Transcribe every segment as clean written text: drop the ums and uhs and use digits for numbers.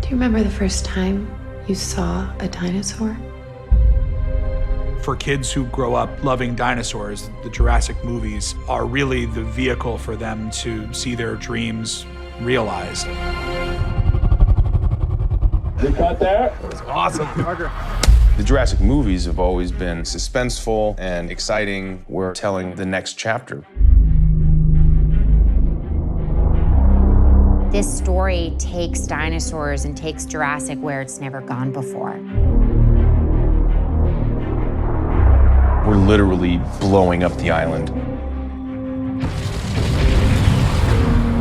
Do you remember the first time you saw a dinosaur? For kids who grow up loving dinosaurs, the Jurassic movies are really the vehicle for them to see their dreams realized. Good cut there. That was awesome. Parker. The Jurassic movies have always been suspenseful and exciting. We're telling the next chapter. This story takes dinosaurs and takes Jurassic where it's never gone before. We're literally blowing up the island.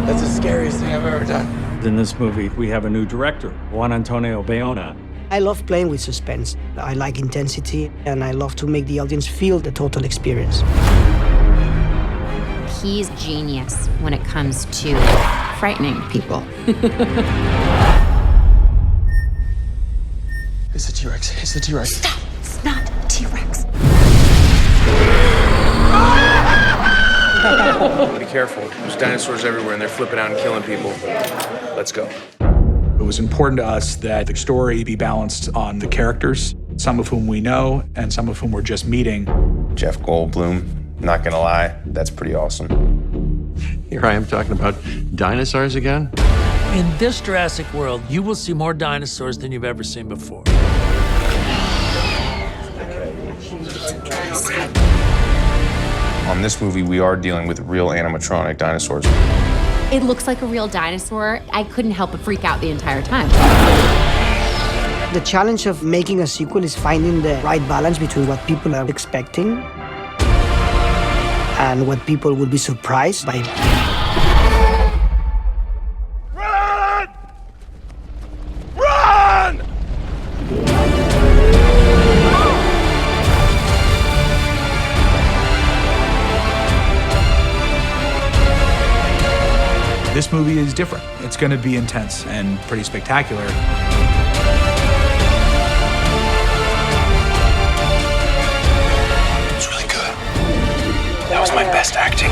That's the scariest thing I've ever done. In this movie, we have a new director, Juan Antonio Bayona. I love playing with suspense. I like intensity, and I love to make the audience feel the total experience. He's genius when it comes to frightening people. It's a T-Rex. It's a T-Rex. Stop! It's not a T-Rex. Be careful. There's dinosaurs everywhere and they're flipping out and killing people. Let's go. It was important to us that the story be balanced on the characters, some of whom we know and some of whom we're just meeting. Jeff Goldblum, not gonna lie, that's pretty awesome. Here I am talking about dinosaurs again. In this Jurassic world, you will see more dinosaurs than you've ever seen before. On this movie, we are dealing with real animatronic dinosaurs. It looks like a real dinosaur. I couldn't help but freak out the entire time. The challenge of making a sequel is finding the right balance between what people are expecting and what people will be surprised by. Run! Run! This movie is different. It's going to be intense and pretty spectacular. It's really good. That was my best acting.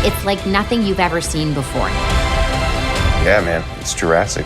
It's like nothing you've ever seen before. Yeah, man, it's Jurassic.